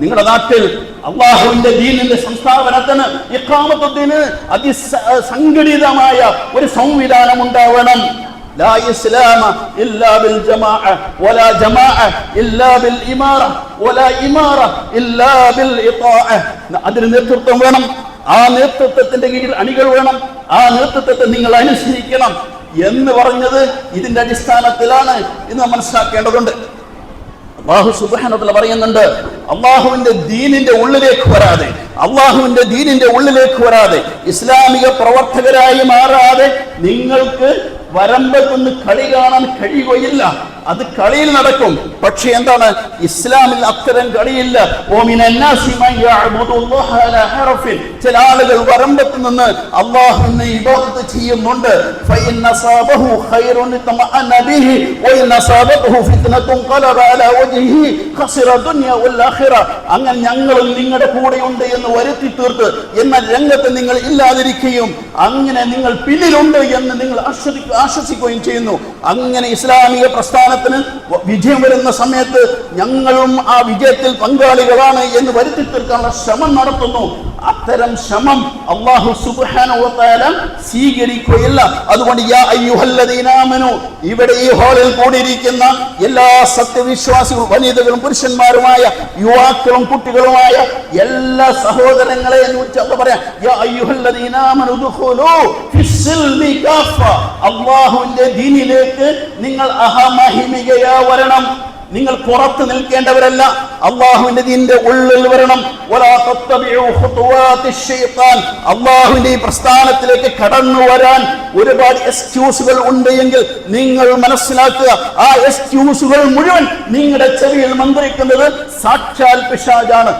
നിങ്ങളുടെ നാട്ടിൽ അള്ളാഹുവിന്റെ ദീനിന്റെ സംസ്ഥാപനത്തിന് ഇഖാമത്തുദ്ദീന് അതിസംഘടിതമായ ഒരു സംവിധാനം ഉണ്ടാവണം. لا إسلام إلا بالجماعة ولا جماعة إلا بالإمارة ولا إمارة إلا بالإطاعة. അതിന് നേതൃത്വം വേണം, ആ നേതൃത്വത്തിന്റെ കീഴിൽ അണികൾ വേണം, ആ നേതൃത്വത്തെ നിങ്ങൾ അനുസരിക്കണം എന്ന് പറഞ്ഞത് ഇതിന്റെ അടിസ്ഥാനത്തിലാണ് എന്ന് മനസ്സിലാക്കേണ്ടതുണ്ട്. അല്ലാഹു സുബ്ഹാനഹു വ തആല പറയുന്നുണ്ട്, അള്ളാഹുവിന്റെ ദീനിന്റെ ഉള്ളിലേക്ക് വരാതെ ഇസ്ലാമിക പ്രവർത്തകരായി മാറാതെ നിങ്ങൾക്ക് വരമ്പത്തൊന്ന് കളി കാണാൻ കഴിയുകയില്ല. അത് കളിയിൽ നടക്കും, പക്ഷെ എന്താണ്, ഇസ്ലാമിൽ അത്തരം കളിയില്ല. ചില ആളുകൾ വരമ്പത്ത് നിന്ന് അള്ളാഹുവിനെ ഇബാദത്ത് ചെയ്യുന്നുണ്ട്. അങ്ങനെ ഞങ്ങളും നിങ്ങളുടെ കൂടെയുണ്ട് എന്ന് വരുത്തി തീർത്ത് എന്ന രംഗത്ത് നിങ്ങൾ ഇല്ലാതിരിക്കുകയും അങ്ങനെ നിങ്ങൾ പിന്നിലുണ്ട് എന്ന് നിങ്ങൾ ആശ്വസിക്കുകയും ചെയ്യുന്നു. അങ്ങനെ ഇസ്ലാമിക പ്രസ്ഥാനത്തിന് വിജയം വരുന്ന സമയത്ത് ഞങ്ങളും ആ വിജയത്തിൽ പങ്കാളികളാണ് എന്ന് വരുത്തി തീർക്കാനുള്ള ശ്രമം നടത്തുന്നു. അത്തരം ശ്രമം അല്ലാഹു സുബ്ഹാനഹു വ തആല സ്വീകരിക്കുകയില്ല. അതുകൊണ്ട് യാ അയ്യുഹല്ലദീന ആമനൂ, ഇവിടെ ഈ ഹാളിൽ കൂടിയിരിക്കുന്ന എല്ലാ സത്യവിശ്വാസികളും വനിതകളും പുരുഷന്മാരുമായ യുവാക്കളും കുട്ടികളുമായ എല്ലാ സഹോദരങ്ങളെ എന്ന് വെച്ചാൽ പറയാം, യാ അയ്യുഹല്ലദീന ആമനൂ ദുഖൂലൂ ഫിസ്സിൽമി കാഫ. അല്ലാഹുവിന്റെ ദീനിലേക്ക് നിങ്ങൾ അഹമഹിമികയാ വരണം. നിങ്ങൾ പുറത്ത് നിൽക്കേണ്ടവരല്ല, അള്ളാഹുവിന്റെ ദീനിന്റെ ഉള്ളിൽ വരണം. അള്ളാഹുവിന്റെ ഈ പ്രസ്ഥാനത്തിലേക്ക് കടന്നു വരാൻ ഒരുപാട് എക്സ്ക്യൂസുകൾ ഉണ്ട് എങ്കിൽ നിങ്ങൾ മനസ്സിലാക്കുക, ആ എക്സ്ക്യൂസുകൾ മുഴുവൻ നിങ്ങളുടെ ചെവിയിൽ മന്ത്രിക്കുന്നത് സാക്ഷാൽ പിശാചാണ്.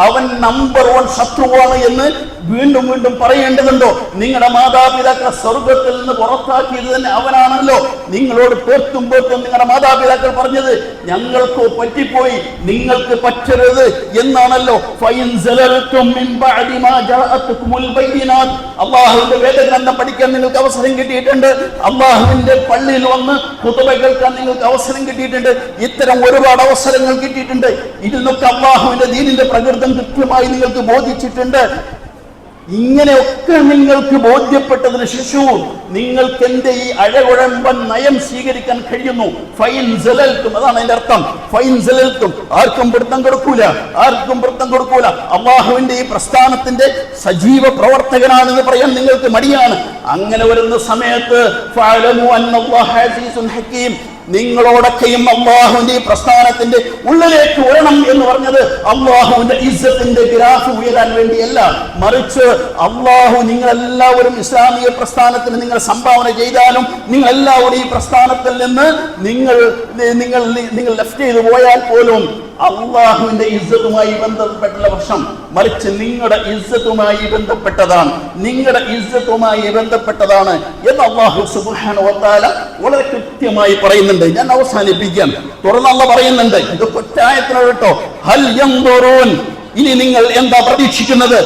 അവൻ നമ്പർ 1 ശത്രുവാണ് എന്ന് വീണ്ടും വീണ്ടും പറയേണ്ടതുണ്ടോ? നിങ്ങളുടെ മാതാപിതാക്കളെ സ്വർഗത്തിൽ നിന്ന് പുറത്താക്കിയത് തന്നെ അവനാണല്ലോ. നിങ്ങളോട് പേർത്തും നിങ്ങളുടെ മാതാപിതാക്കൾ പറഞ്ഞത് ഞങ്ങൾക്ക് പറ്റിപ്പോയി, നിങ്ങൾക്ക് പറ്റരുത് എന്നാണല്ലോ. അള്ളാഹുവിന്റെ വേദഗ്രന്ഥം പഠിക്കാൻ നിങ്ങൾക്ക് അവസരം കിട്ടിയിട്ടുണ്ട്, അള്ളാഹുവിന്റെ പള്ളിയിൽ വന്ന് ഖുതുബ കേൾക്കാൻ നിങ്ങൾക്ക് അവസരം കിട്ടിയിട്ടുണ്ട്, ഇത്തരം ഒരുപാട് അവസരങ്ങൾ കിട്ടിയിട്ടുണ്ട്. ഇതിൽ നിന്നൊക്കെ അള്ളാഹുവിന്റെ ദീനിന്റെ പ്രകൃതം കൃത്യമായി നിങ്ങൾക്ക് ബോധിച്ചിട്ടുണ്ട്. ഇങ്ങനെയൊക്കെ നിങ്ങൾക്ക് ബോധ്യപ്പെട്ടതിന് ശേഷവും നിങ്ങൾക്ക് എന്റെ ഈ അഴകുഴമ്പൻ നയം സ്വീകരിക്കാൻ കഴിയുന്നു. ഫൈൻ സലൽത്തും, അതാണ് അതിന്റെ അർത്ഥം. ഫൈൻ സലൽത്തും, ആർക്കും പിടുത്തം കൊടുക്കൂല. അള്ളാഹുവിന്റെ ഈ പ്രസ്ഥാനത്തിന്റെ സജീവ പ്രവർത്തകനാണെന്ന് പറയാൻ നിങ്ങൾക്ക് മടിയാണ്. അങ്ങനെ വരുന്ന സമയത്ത് ഫഅലമു അന്നല്ലാഹു അസീസുൻ ഹകീം, നിങ്ങളോടൊക്കെയും അള്ളാഹുവിന്റെ ഈ പ്രസ്ഥാനത്തിന്റെ ഉള്ളിലേക്ക് വരണം എന്ന് പറഞ്ഞത് അള്ളാഹുവിന്റെ ഇസ്സത്തിന്റെ ഗ്രാഫ് ഉയരാൻ വേണ്ടിയല്ല, മറിച്ച് അള്ളാഹു നിങ്ങളെല്ലാവരും ഇസ്ലാമിക പ്രസ്ഥാനത്തിന് നിങ്ങൾ സംഭാവന ചെയ്താലും നിങ്ങളെല്ലാവരും ഈ പ്രസ്ഥാനത്തിൽ നിന്ന് നിങ്ങൾ ലെഫ്റ്റ് ചെയ്തു പോയാൽ പോലും അള്ളാഹുവിന്റെ ഇസ്സത്തുമായി ബന്ധപ്പെട്ട വർഷം, മറിച്ച് നിങ്ങളുടെ ഇസ്സത്തുമായി ബന്ധപ്പെട്ടതാണ്, നിങ്ങളുടെ ഇസ്സത്തുമായി ബന്ധപ്പെട്ടതാണ് എന്ന് അല്ലാഹു സുബ്ഹാനഹു വ തആല വളരെ കൃത്യമായി പറയുന്നുണ്ട്. ഞാൻ അവസാനിപ്പിക്കാം. തുടർന്ന് അല്ലാഹു പറയുന്നുണ്ട്, ഇത് ഒറ്റയായത്തിനാണ് കേട്ടോ, ഹൽ യൻദുറൂൻ, ഇനി നിങ്ങൾ എന്താ പ്രതീക്ഷിക്കുന്നത്?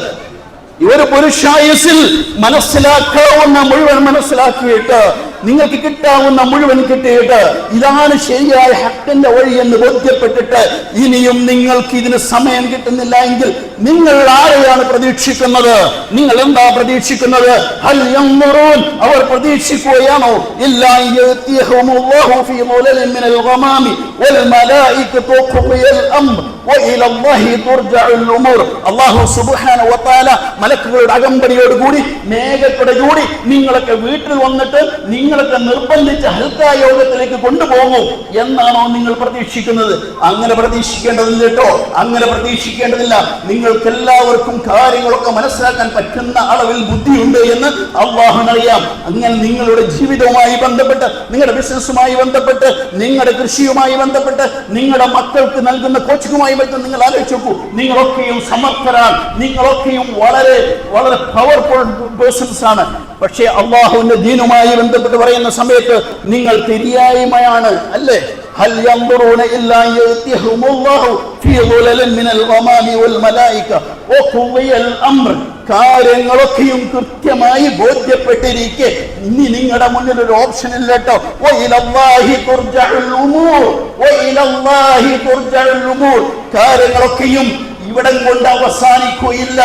ഒരു പുരുഷായുസിൽ മനസ്സിലാക്കാവുന്ന മുഴുവൻ മനസ്സിലാക്കിയിട്ട്, നിങ്ങൾക്ക് കിട്ടാവുന്ന മുഴുവൻ കിട്ടിയിട്ട്, ഇതാണ് ശരിയായ ഹക്കിന്റെ വഴി എന്ന് ബോധ്യപ്പെട്ടിട്ട് ഇനിയും നിങ്ങൾക്ക് ഇതിന് സമയം കിട്ടുന്നില്ല എങ്കിൽ നിങ്ങൾ ആരെയാണ് പ്രതീക്ഷിക്കുന്നത്? നിങ്ങൾ എന്താ പ്രതീക്ഷിക്കുന്നത്? ഹൽ യൻദുറൂൻ, അവർ പ്രതീക്ഷിക്കുകയാണോ? ഇല്ലാ യഅതിഹുമുല്ലാഹു ഫീ ളുലലിൻ മിനൽ ഗമാമി വൽ മലായികതു ഖുദിയൽ അംർ വഇലാ അല്ലാഹി തുർജഉൽ ഉമൂർ. അല്ലാഹു സുബ്ഹാനഹു വ തആല മലക്കുകളുടെ അകമ്പടിയോടുകൂടി മേഘത്തോടുകൂടി നിങ്ങളൊക്കെ വീട്ടിൽ വന്നിട്ട് നിങ്ങളൊക്കെ നിർബന്ധിച്ച് ഹൽക്കാ യോഗത്തിലേക്ക് കൊണ്ടുപോകും എന്നാണോ നിങ്ങൾ പ്രതീക്ഷിക്കുന്നത്? അങ്ങനെ പ്രതീക്ഷിക്കേണ്ടതില്ല കേട്ടോ, അങ്ങനെ പ്രതീക്ഷിക്കേണ്ടതില്ല. നിങ്ങൾക്ക് എല്ലാവർക്കും കാര്യങ്ങളൊക്കെ മനസ്സിലാക്കാൻ പറ്റുന്ന അളവിൽ ബുദ്ധിയുണ്ട് എന്ന് അല്ലാഹുവിനറിയാം. അങ്ങനെ നിങ്ങളുടെ ജീവിതവുമായി ബന്ധപ്പെട്ട്, നിങ്ങളുടെ ബിസിനസ്സുമായി ബന്ധപ്പെട്ട്, നിങ്ങളുടെ കൃഷിയുമായി ബന്ധപ്പെട്ട്, നിങ്ങളുടെ മക്കൾക്ക് നൽകുന്ന കോച്ചിങ്ങുമായി ബന്ധപ്പെട്ട് നിങ്ങൾ ആലോചിച്ച് നോക്കൂ. നിങ്ങളൊക്കെയും സമർത്ഥരാണ്, നിങ്ങളൊക്കെയും വളരെ വളരെ പവർഫുൾ പേഴ്സൺസ് ആണ്. പക്ഷേ അള്ളാഹുവിന്റെ ദീനുമായി ബന്ധപ്പെട്ട് പറയുന്ന സമയത്ത് നിങ്ങൾ തിരിയായ്മയാണ് അല്ലേ? ഹൽ യൻദുറൂന ഇല്ലാ യഅതിഹുമുല്ലാഹു ഫീ ളുലലിൻ മിനൽ ഗമാമി വൽ മലായിക വഖുദിയൽ അംർ. കാര്യങ്ങളൊക്കെയും കൃത്യമായി ബോധ്യപ്പെട്ടിരിക്കെ ഇനി നിങ്ങളുടെ മുന്നിൽ ഒരു ഓപ്ഷൻ ഇല്ല കേട്ടോ. വഇലല്ലാഹി തുർജഉൽ ഉമൂർ, വഇലല്ലാഹി തുർജഉൽ ഉമൂർ. കാര്യങ്ങളൊക്കെയും ഇവിടം കൊണ്ട് അവസാനിക്കുകയില്ല.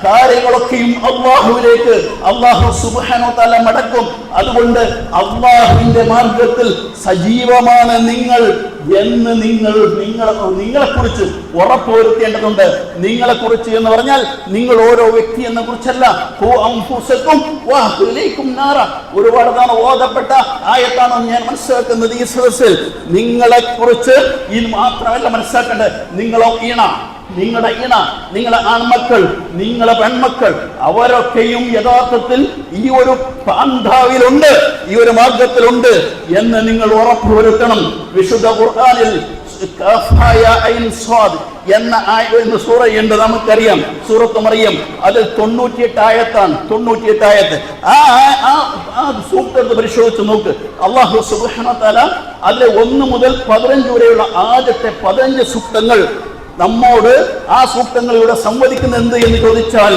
കാര്യങ്ങളൊക്കെയും അള്ളാഹുവിലേക്ക്, അള്ളാഹു സുബ്ഹാനഹു വ തആല മടക്കും. അതുകൊണ്ട് അള്ളാഹുവിന്റെ മാർഗത്തിൽ സജീവമാണ് നിങ്ങൾ എന്ന് നിങ്ങളെ കുറിച്ച് ഉറപ്പുവരുത്തേണ്ടതുണ്ട്. നിങ്ങളെ കുറിച്ച് എന്ന് പറഞ്ഞാൽ നിങ്ങൾ ഓരോ വ്യക്തി എന്നെ കുറിച്ചല്ല. ഒരുപാട് തവണ ഓതപ്പെട്ട ആയത്താണ് ഞാൻ മനസ്സിലാക്കുന്നത് ഈ സദസ്സിൽ. നിങ്ങളെ കുറിച്ച് ഇത് മാത്രമല്ല മനസ്സിലാക്കേണ്ടത്, നിങ്ങളുടെ ആൺമക്കൾ, നിങ്ങളുടെ പെൺമക്കൾ, അവരൊക്കെയും യഥാർത്ഥത്തിൽ ഈ ഒരു പാന്താവിലുണ്ട്, ഈ ഒരു മാർഗത്തിലുണ്ട് എന്ന് നിങ്ങൾ ഉറപ്പുവരുത്തണം. വിശുദ്ധ ഖുർആനിൽ എന്ന സൂറയുണ്ട്, നമുക്കറിയാം, സൂറത്ത് മറിയം. അതിൽ 98 ആയത്താണ്, 98 ആയത്ത്. ആ സൂക്തത്തെ പരിശോധിച്ച് നോക്ക്. അല്ലാഹു സുബ്ഹാനഹു വ തആല അതിലെ 1 മുതൽ 15 വരെയുള്ള ആദ്യത്തെ 15 സൂക്തങ്ങൾ നമ്മോട് ആ സൂക്തങ്ങളിലൂടെ സംവദിക്കുന്ന എന്ത് എന്ന് ചോദിച്ചാൽ,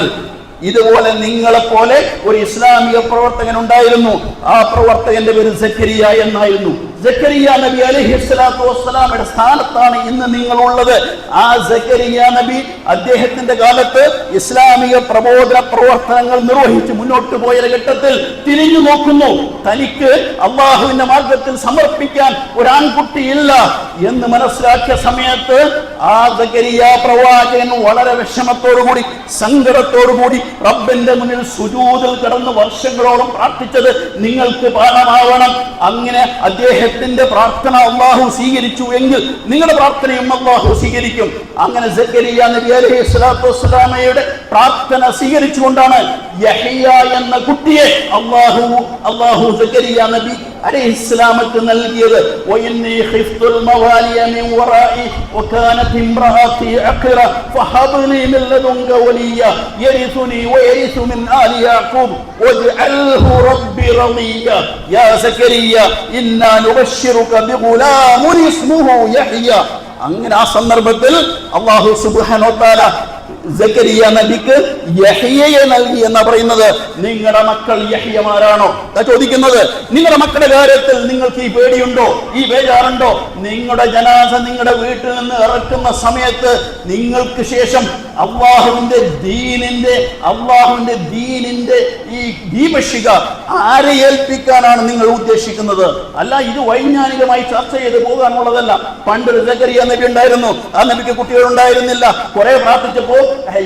ഇതുപോലെ നിങ്ങളെപ്പോലെ ഒരു ഇസ്ലാമിക പ്രവർത്തകൻ ഉണ്ടായിരുന്നു. ആ പ്രവർത്തകന്റെ പേര് സക്കരിയ എന്നായിരുന്നു. സക്കരിയ നബി അലൈഹിസ്സലാത്തു വസ്സലാമയുടെ സ്ഥാനത്താണ് ഇന്ന് നിങ്ങളുള്ളത്. ആ സക്കരിയ നബി അദ്ദേഹത്തിന്റെ കാലത്ത് ഇസ്ലാമിക പ്രബോധന പ്രവർത്തനങ്ങൾ നിർവഹിച്ച് മുന്നോട്ട് പോയ ഘട്ടത്തിൽ തിരിഞ്ഞു നോക്കുന്നു. തനിക്ക് അള്ളാഹുവിന്റെ മാർഗത്തിൽ സമർപ്പിക്കാൻ ഒരാൺകുട്ടിയില്ല എന്ന് മനസ്സിലാക്കിയ സമയത്ത് ആ സക്കരിയ പ്രവാചകൻ വളരെ വിഷമത്തോടുകൂടി, സങ്കടത്തോടുകൂടി റബ്ബിന്റെ മുന്നിൽ സുജൂദിൽ കിടന്ന് വർഷങ്ങളോളം പ്രാർത്ഥിച്ചത് നിങ്ങൾക്ക് പാഠമാവണം. അങ്ങനെ അദ്ദേഹത്തിന്റെ പ്രാർത്ഥന അല്ലാഹു സ്വീകരിച്ചു എങ്കിൽ നിങ്ങളുടെ പ്രാർത്ഥനയും അല്ലാഹു സ്വീകരിക്കും. അങ്ങനെ സക്കരിയ നബി അലൈഹിസ്സലാത്തു വസ്സലാമയുടെ പ്രാർത്ഥന സ്വീകരിച്ചുകൊണ്ടാണ് യഹ്യ എന്ന കുട്ടിയെ അല്ലാഹു സക്കരിയ നബി അലൈഹിസ്സലാമക്ക് നൽകിയത്. വഇന്നി ഖിഫ്തുൽ മവാലിയ മിൻ വറാഇ വകാനത് ഇംറഅതി അഖറ ഫഹബ്ലി മിൻ ലദുൻക വലിയ യരിസുനി വയരിസു മിൻ ആലി യാഖൂബ് വജ്അൽഹു റബ്ബി റളിയ യാ സക്കരിയ ഇന്നാ നുബശ്ശിറുക ബിഗുലാമിൻ ഇസ്മുഹു യഹ്യ. അങ്ങനെ ആ സന്ദർഭത്തിൽ അല്ലാഹു സുബ്ഹാനഹു വ തആല സക്കരിയ നബിക്ക് യഹ്യയെ നൽകി എന്നാ പറയുന്നത്. നിങ്ങളുടെ മക്കൾ യഹ്യമാരാണോ ചോദിക്കുന്നത്? നിങ്ങളുടെ മക്കളുടെ കാര്യത്തിൽ നിങ്ങൾക്ക് ഈ പേടിയുണ്ടോ, ഈ ബേജാറുണ്ടോ? നിങ്ങളുടെ ജനാസ നിങ്ങളുടെ വീട്ടിൽ നിന്ന് ഇറക്കുന്ന സമയത്ത് നിങ്ങൾക്ക് ശേഷം അള്ളാഹുവിന്റെ ദീനിന്റെ ഈ ദീപശിഖ ആരെ ഏൽപ്പിക്കാനാണ് നിങ്ങൾ ഉദ്ദേശിക്കുന്നത്? അല്ല, ഇത് വൈജ്ഞാനികമായി ചർച്ച ചെയ്ത് പോകാനുള്ളതല്ല. പണ്ടൊരു സക്കരിയ നബി ഉണ്ടായിരുന്നു. ആ നബിക്ക് കുട്ടികൾ ഉണ്ടായിരുന്നില്ല. കുറെ പ്രാർത്ഥിച്ചപ്പോ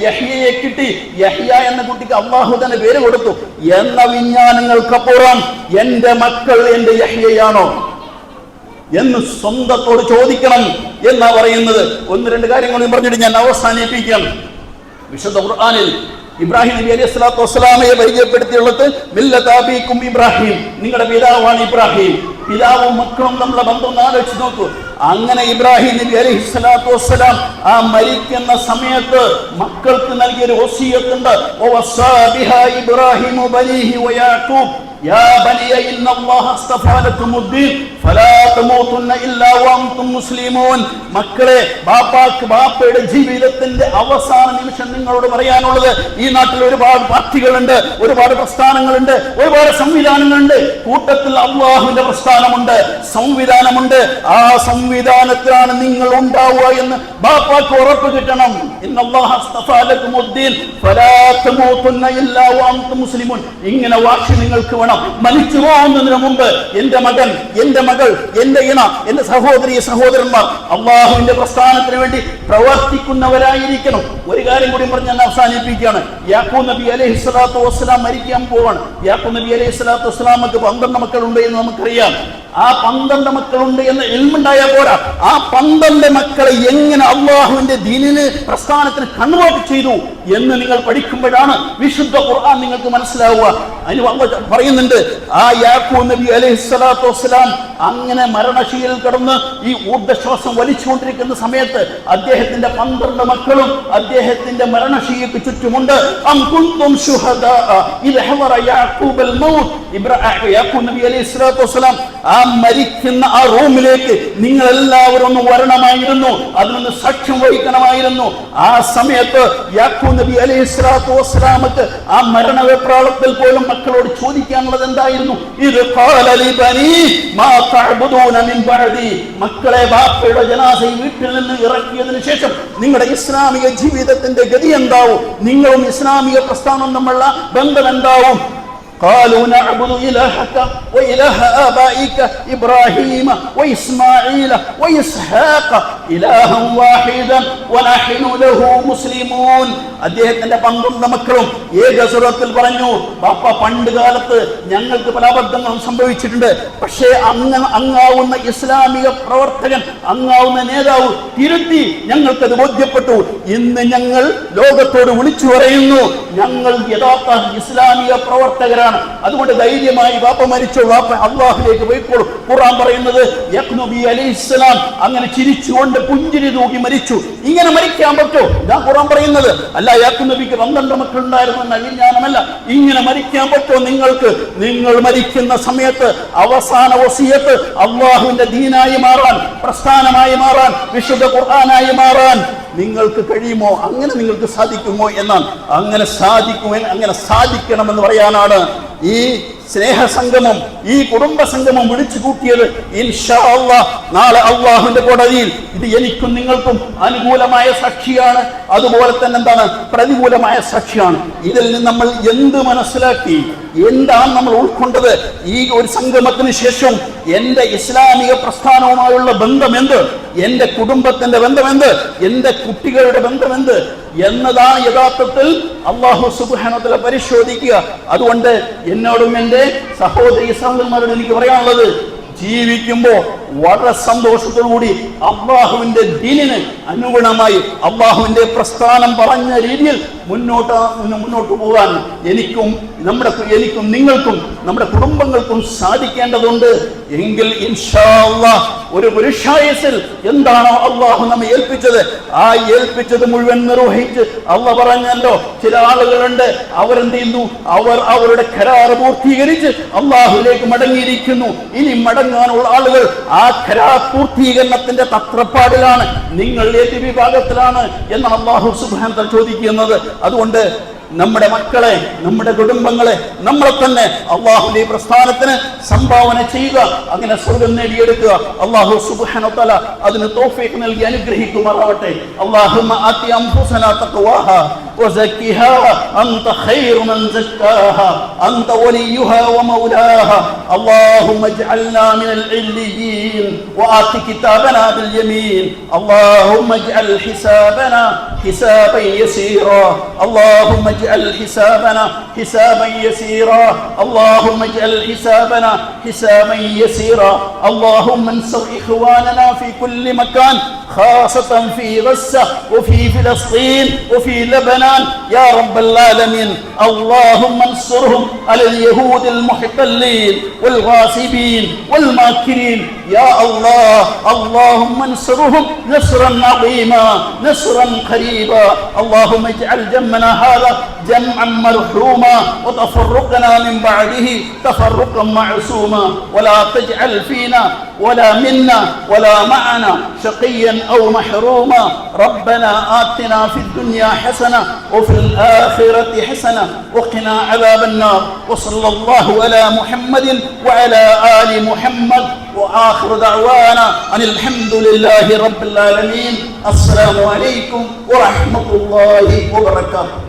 യഹ്യയെ കിട്ടി. യഹ്യ എന്ന കുട്ടിക്ക് അള്ളാഹു തന്നെ പേര് കൊടുത്തു. എന്ന വിജ്ഞാനങ്ങൾക്കപ്പുറം എന്റെ മക്കൾ എന്റെ യഹ്യയാണോ? എന്ന് സ്വന്തത്തോട് ചോദിക്കണം എന്നാ പറയുന്നത്. ഒന്ന് രണ്ട് കാര്യങ്ങളും പറഞ്ഞിട്ട് ഞാൻ അവസാനിപ്പിക്കാം. വിശുദ്ധ ഖുർആനിൽ ഇബ്രാഹിം നബി അലൈഹി സ്വലാത്തു വസ്സലാമയെ പരിചയപ്പെടുത്തിയുള്ളത് മില്ലത അബീക്കും ഇബ്രാഹിം, നിങ്ങളുടെ പിതാവാണ് ഇബ്രാഹിം. പിതാവും മക്കളും നമ്മളെ ബന്ധം ഒന്ന് ആലോചിച്ച് നോക്കൂ. അങ്ങനെ ഇബ്രാഹിം നബി അലൈഹി സ്വലാത്തു വസ്സലാം ആ മരിക്കുന്ന സമയത്ത് മക്കൾക്ക് നൽകിയൊരു വസിയത്തുണ്ട്. വവസ്സാ ബിഹാ ഇബ്രാഹിമു ബനീഹി വയാഖൂബ് യാ ബനിയ ഇന്നല്ലാഹ അസ്തഫാ ലക്കുമുദ്ദീൻ ഫലാ തമൂതുന്ന ഇല്ലാ വഅൻതും മുസ്ലിമൂൻ. മക്കളെ, ബാപ്പയുടെ ജീവിതത്തിന്റെ അവസാന നിമിഷം നിങ്ങളോട് പറയാനുള്ളത്, ഈ നാട്ടിൽ ഒരുപാട് പാർട്ടികളുണ്ട്, ഒരുപാട് പ്രസ്ഥാനങ്ങളുണ്ട്, ഒരുപാട് സംവിധാനങ്ങളുണ്ട്. കൂട്ടത്തിൽ അല്ലാഹുവിന്റെ പ്രസ്ഥാനമുണ്ട്, സംവിധാനമുണ്ട്. ആ സംവിധാനത്തിലാണ് നിങ്ങൾ ഉണ്ടാവുക എന്ന് ബാപ്പാക്ക് ഉറപ്പ് കിട്ടണം. ഇന്നല്ലാഹ അസ്തഫാ ലക്കുമുദ്ദീൻ ഫലാ തമൂതുന്ന ഇല്ലാ വഅൻതും മുസ്ലിമൂൻ. ഇങ്ങനെ വാശി നിങ്ങൾക്ക് വേണം. മരിച്ചു പോകുന്നതിന് മുമ്പ് എന്റെ മകൻ, എന്റെ മകൾ, എന്റെ ഇണ, എന്റെ സഹോദരി സഹോദരന്മാർ അള്ളാഹുവിന്റെ പ്രസ്ഥാനത്തിന് വേണ്ടി പ്രവർത്തിക്കുന്നവരായിരിക്കണം. ഒരു കാര്യം കൂടി പറഞ്ഞ് ഞാൻ അവസാനിപ്പിക്കുകയാണ്. യാക്കൂബ് നബി അലൈഹി സ്വലാത്തു വസ്സലാം മരിക്കാൻ പോവാണ്. യാക്കൂബ് നബി അലൈഹി സ്വലാത്തു വസ്സലാമക്ക് 12 മക്കളുണ്ട് എന്ന് നമുക്കറിയാം. ആ 12 മക്കളുണ്ട് എന്ന് ഇൽമുണ്ടായാൽ പോരാ, ആ 12 മക്കളെ എങ്ങനെ അള്ളാഹുവിന്റെ ദീനിന് പ്രസ്ഥാനത്തിന് കൺവേർട്ട് ചെയ്തു എന്ന് നിങ്ങൾ പഠിക്കുമ്പോഴാണ് വിശുദ്ധ ഖുർആൻ നിങ്ങൾക്ക് മനസ്സിലാവുക. അതിന് പറയുന്നുണ്ട്, ആ യാക്കൂബ് നബി അലൈഹി സ്വലാത്തു വസ്സലാം അങ്ങനെ മരണശീലിൽ കിടന്ന് ഈ ഊർജ്ജശ്വാസം വലിച്ചുകൊണ്ടിരിക്കുന്ന സമയത്ത് അദ്ദേഹത്തിന്റെ 12 മക്കളും അദ്ദേഹത്തിന്റെ മരണശീലക്ക് ചുറ്റുമുണ്ട്. അം കുൻതും ശുഹദാ ഇദ് ഹദറ യാക്കൂബൽ മൗത്ത്. യാക്കൂബ് നബി അലൈഹി സ്വലാത്തു വസ്സലാം ആ മരിക്കുന്ന ആ റൂമിലേക്ക് നിങ്ങൾ എല്ലാവരും ഒന്ന് വരണമായിരുന്നു, അതിനൊന്ന് സാക്ഷ്യം വഹിക്കണമായിരുന്നു. ആ സമയത്ത് യാക്കൂബ് നബി അലൈഹി സ്വലാത്തു വസ്സലാമക്ക് ആ മരണവെപ്രാളത്തിൽ പോലും മക്കളോട് ചോദിക്കാനുള്ളത് എന്തായിരുന്നു? ഇത് ഖാല ലി ബനി മാ തഅബുദൂന മിൻ ബഅദി. മക്കളെ, ബാപ്പയുടെ ജനാസ വീട്ടിൽ നിന്ന് ഇറക്കിയതിനു ശേഷം നിങ്ങളുടെ ഇസ്ലാമിക ജീവിതത്തിന്റെ ഗതി എന്താവും? നിങ്ങളും ഇസ്ലാമിക പ്രസ്ഥാനം തമ്മിലുള്ള ബന്ധം എന്താവും? قالوا نعبد إلهك وإله آبائك إبراهيم وإسماعيل وإسحاق إلها واحدا ونحن له مسلمون. അദ്ദേഹത്തിന്റെ 12 മക്കളും ഏക സ്വരത്തിൽ പറഞ്ഞു, ബാപ്പ, പണ്ട് കാലത്ത് ഞങ്ങൾക്ക് പല അബദ്ധങ്ങളും സംഭവിച്ചിട്ടുണ്ട്. പക്ഷേ അങ്ങാവുന്ന ഇസ്ലാമിക പ്രവർത്തകൻ, അങ്ങാവുന്ന നേതാവ് തിരുത്തി ഞങ്ങൾക്കത് ബോധ്യപ്പെട്ടു. ഇന്ന് ഞങ്ങൾ ലോകത്തോട് വിളിച്ചു പറയുന്നു, ഞങ്ങൾ യഥാർത്ഥ ഇസ്ലാമിക പ്രവർത്തകരാണ്. അതുകൊണ്ട് ധൈര്യമായി ബാപ്പ മരിച്ചു, ബാപ്പ അള്ളാഹുലേക്ക് പോയിക്കോളൂ. ഖുർആൻ പറയുന്നത് യാക്കൂബ് നബി അലൈഹിസ്സലാം അങ്ങനെ ചിരിച്ചുകൊണ്ട് പുഞ്ചിരി തൂക്കി മരിച്ചു. ഇങ്ങനെ മരിക്കാൻ പറ്റോ? ഇതാ ഖുർആൻ പറയുന്നത്. അല്ല, യാക്കൂബ് നബിക്ക് 12 മക്കളുണ്ടായിരുന്നു എന്ന വിജ്ഞാനമല്ല. ഇങ്ങനെ മരിക്കാൻ പറ്റോ നിങ്ങൾക്ക്? നിങ്ങൾ മരിക്കുന്ന സമയത്ത് അവസാന വസിയത്ത് അള്ളാഹുവിന്റെ ദീനായി മാറാൻ, പ്രസ്ഥാനമായി മാറാൻ, വിശുദ്ധ ഖുർആനായി മാറാൻ നിങ്ങൾക്ക് കഴിയുമോ? അങ്ങനെ നിങ്ങൾക്ക് സാധിക്കുമോ എന്നാണ്. അങ്ങനെ സാധിക്കണമെന്ന് പറയാനാണ് ഈ സ്നേഹസംഗമം, ഈ കുടുംബ സംഗമം വിളിച്ചു കൂട്ടിയത്. ഇൻഷാ അല്ലാഹ് നാളെ അള്ളാഹുവിന്റെ കോടതിയിൽ ഇത് എനിക്കും നിങ്ങൾക്കും അനുകൂലമായ സാക്ഷിയാണ്, അതുപോലെ തന്നെ എന്താണ്, പ്രതികൂലമായ സാക്ഷിയാണ്. ഇതിൽ നിന്ന് നമ്മൾ എന്ത് മനസ്സിലാക്കി, എന്താണ് നമ്മൾ ഉൾക്കൊണ്ടത്? ഈ ഒരു സംഗമത്തിന് ശേഷം എന്റെ ഇസ്ലാമിക പ്രസ്ഥാനവുമായുള്ള ബന്ധമെന്ത്, എന്റെ കുടുംബത്തിന്റെ ബന്ധമെന്ത്, എന്റെ കുട്ടികളുടെ ബന്ധമെന്ത് എന്നതാണ് യഥാർത്ഥത്തിൽ അല്ലാഹു സുബ്ഹാനഹു വ തആല പരിശോധിക്കുക. അതുകൊണ്ട് എന്നോടും എന്റെ സഹോദരി സഹോദരന്മാരോട് എനിക്ക് പറയാനുള്ളത്, ജീവിക്കുമ്പോ വളരെ സന്തോഷത്തോടുകൂടി അള്ളാഹുവിന്റെ ദീനിന് അനുഗുണമായി അള്ളാഹുവിന്റെ പ്രസ്ഥാനം പറഞ്ഞ രീതിയിൽ മുന്നോട്ട് പോകാൻ എനിക്കും നിങ്ങൾക്കും നമ്മുടെ കുടുംബങ്ങൾക്കും സാധിക്കേണ്ടതുണ്ട്. എങ്കിൽ ഇൻഷാ അല്ലാഹ് ഒരു പുരുഷായുസ്സിൽ എന്താണോ അള്ളാഹു നമ്മെ ഏൽപ്പിച്ചത്, ആ ഏൽപ്പിച്ചത് മുഴുവൻ നിർവഹിച്ച് അള്ളാഹ് പറഞ്ഞല്ലോ, ചില ആളുകളുണ്ട് അവരെന്ത് ചെയ്യുന്നു, അവരുടെ കരാർ പൂർത്തീകരിച്ച് അള്ളാഹുലേക്ക് മടങ്ങിയിരിക്കുന്നു. ഇനി മടങ്ങാനുള്ള ആളുകൾ ആ കരാർ പൂർത്തീകരണത്തിന്റെ തത്രപ്പാടിലാണ്. നിങ്ങൾ ഏത് വിഭാഗത്തിലാണ് എന്നാണ് അല്ലാഹു സുബ്ഹാനഹു വ തആല ചോദിക്കുന്നത്. അതുകൊണ്ട് നമ്മുടെ മക്കളെ, നമ്മുടെ കുടുംബങ്ങളെ, നമ്മളെ തന്നെ അള്ളാഹുവിന്റെ പ്രസ്ഥാനത്തിന് സംഭാവന ചെയ്യുക, അങ്ങനെ സ്വർഗ്ഗം നേടിയെടുക്കുക. അല്ലാഹു സുബ്ഹാനഹു വ തആല അതിന് തൗഫീഖ് നൽകി അനുഗ്രഹിക്കുമാറാവട്ടെ. അല്ലാഹുമ്മ ആതി അൻഫുസനാ തഖ്വാഹാ وزكها أنت خير من زكاها أنت وليها ومولاها. اللهم اجعلنا من العليين وآت كتابنا باليمين. اللهم اجعل حسابنا حسابا يسيرا. اللهم اجعل حسابنا حسابا يسيرا. اللهم اجعل حسابنا حسابا يسيرا. اللهم انصر إخواننا في كل مكان، خاصة في غزة وفي فلسطين وفي لبنان يا رب العالمين. اللهم انصرهم على اليهود المحتلين والغاصبين والماكرين يا الله. اللهم انصرهم نصرا عظيما نصرا قريبا. اللهم اجعل جمعنا هذا جمعا مرحوما وتفرقنا من بعده تفرقا معصوما، ولا تجعل فينا ولا منا ولا معنا شقيا أو محروما. ربنا آتنا في الدنيا حسنة وفي الآخرة حسنة وقنا عذاب النار. وصلى الله على محمد وعلى آل محمد، وآخر دعوانا أن الحمد لله رب العالمين. السلام عليكم ورحمة الله وبركاته.